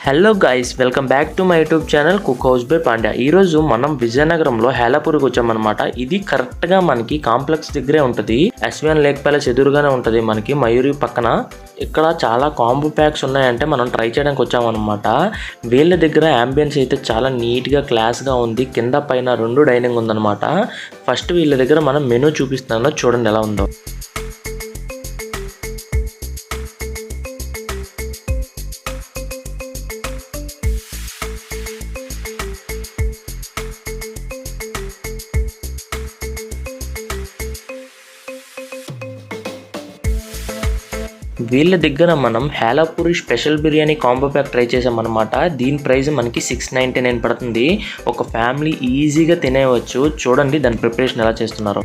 Hello guys, welcome back to my YouTube channel cook house by Pandya. ఈరోజు మనం విజయనగరంలో హేలాపూర్కి వచ్చామన్నమాట. ఇది కరెక్ట్గా మనకి కాంప్లెక్స్ దగ్గరే ఉంటుంది. ఎస్విఎన్ లేక్ ప్యాలెస్ ఎదురుగానే ఉంటుంది మనకి, మయూరి పక్కన. ఇక్కడ చాలా కాంబో ప్యాక్స్ ఉన్నాయంటే మనం ట్రై చేయడానికి వచ్చామన్నమాట. వీళ్ళ దగ్గర అంబియన్స్ అయితే చాలా నీట్గా క్లాస్గా ఉంది. కింద పైన 2 డైనింగ్ ఉందన్నమాట. ఫస్ట్ వీళ్ళ దగ్గర మనం మెనూ చూపిస్తున్నాను, చూడండి ఎలా ఉందో. వీళ్ళ దగ్గర మనం Helapuri special biryani combo pack try చేసామన్నమాట. దీని ప్రైస్ మనకి 699 పడుతుంది. ఒక ఫ్యామిలీ ఈజీగా తినేయవచ్చు. చూడండి దాని ప్రిపరేషన్ ఎలా చేస్తున్నారో.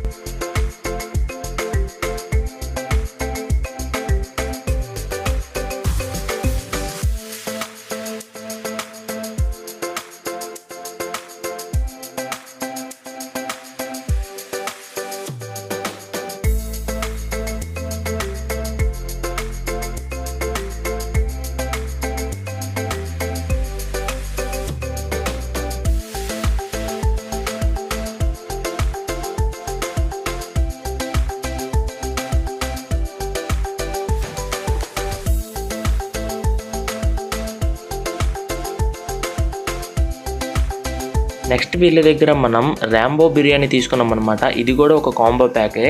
నెక్స్ట్ వీళ్ళ దగ్గర మనం ర్యాంబో బిర్యానీ తీసుకున్నాం అనమాట. ఇది కూడా ఒక కాంబో ప్యాకే.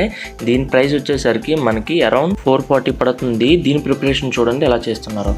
దీని ప్రైస్ వచ్చేసరికి మనకి అరౌండ్ 440 పడుతుంది. దీని ప్రిపరేషన్ చూడండి ఎలా చేస్తున్నారో.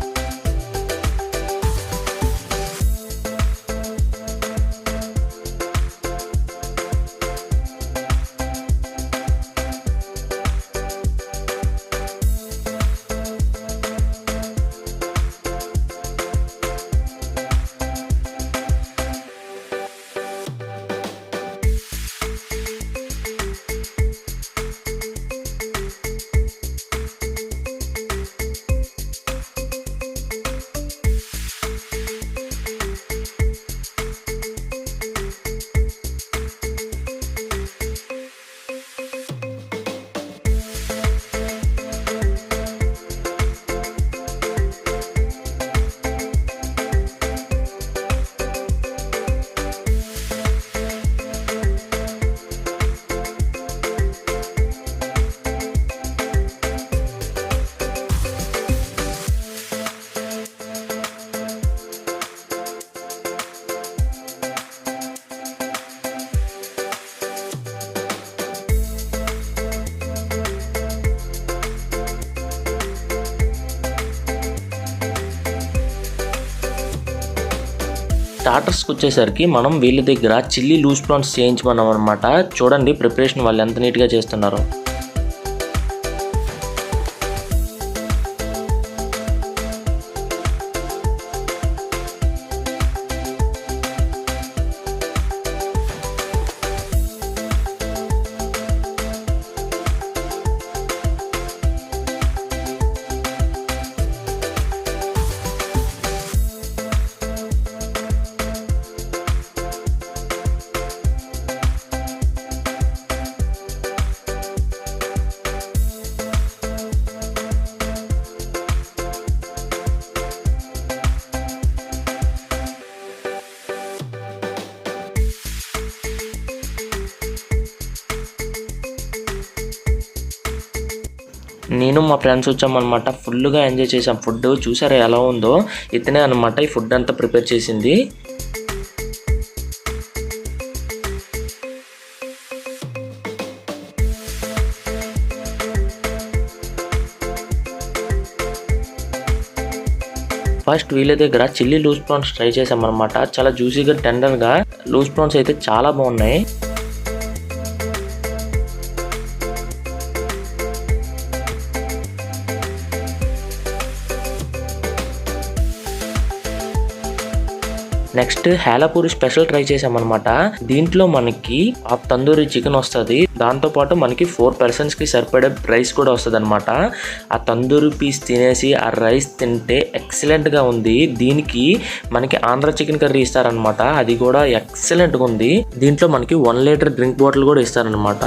స్టార్టర్స్కి వచ్చేసరికి మనం వీళ్ళ దగ్గర చిల్లీ లూజ్ ప్రాన్స్ చేయించుకున్నాం అనమాట. చూడండి ప్రిపరేషన్ వాళ్ళు ఎంత నీట్గా చేస్తున్నారో. నేను మా ఫ్రెండ్స్ వచ్చామన్నమాట. ఫుల్గా ఎంజాయ్ చేసాం. ఫుడ్ చూసారా ఎలా ఉందో. ఇతనే అనమాట ఈ ఫుడ్ అంతా ప్రిపేర్ చేసింది. ఫస్ట్ వీళ్ళ దగ్గర చిల్లీ లూజ్ ప్రాన్స్ ట్రై చేసామన్నమాట. చాలా జ్యూసీగా టెండర్గా లూజ్ ప్రాన్స్ అయితే చాలా బాగున్నాయి. నెక్స్ట్ హేలాపూరి స్పెషల్ ట్రై చేసామన్నమాట. దీంట్లో మనకి ఆ తందూరి చికెన్ వస్తుంది. దాంతోపాటు మనకి 4 personsకి సరిపడే రైస్ కూడా వస్తుంది అనమాట. ఆ తందూరి పీస్ తినేసి ఆ రైస్ తింటే ఎక్సలెంట్గా ఉంది. దీనికి మనకి ఆంధ్ర చికెన్ కర్రీ ఇస్తారనమాట. అది కూడా ఎక్సలెంట్గా ఉంది. దీంట్లో మనకి 1 లీటర్ డ్రింక్ బాటిల్ కూడా ఇస్తారనమాట.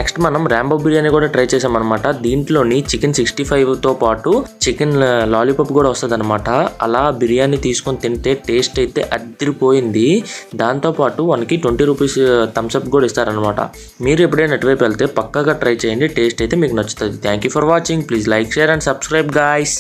నెక్స్ట్ మనం రాంబో బిర్యానీ కూడా ట్రై చేసాం అనమాట. దీంట్లోని చికెన్ 65తో పాటు చికెన్ లాలీపాప్ కూడా వస్తుంది అనమాట. అలా బిర్యానీ తీసుకొని తింటే టేస్ట్ అయితే అదిరిపోయింది. దాంతోపాటు మనకి 20 రూపీస్ థమ్స్అప్ కూడా ఇస్తారనమాట. మీరు ఎప్పుడైనా అటువైపు వెళ్తే పక్కాగా ట్రై చేయండి, టేస్ట్ అయితే మీకు నచ్చుతుంది. Thank you for watching. Please like, share and subscribe guys.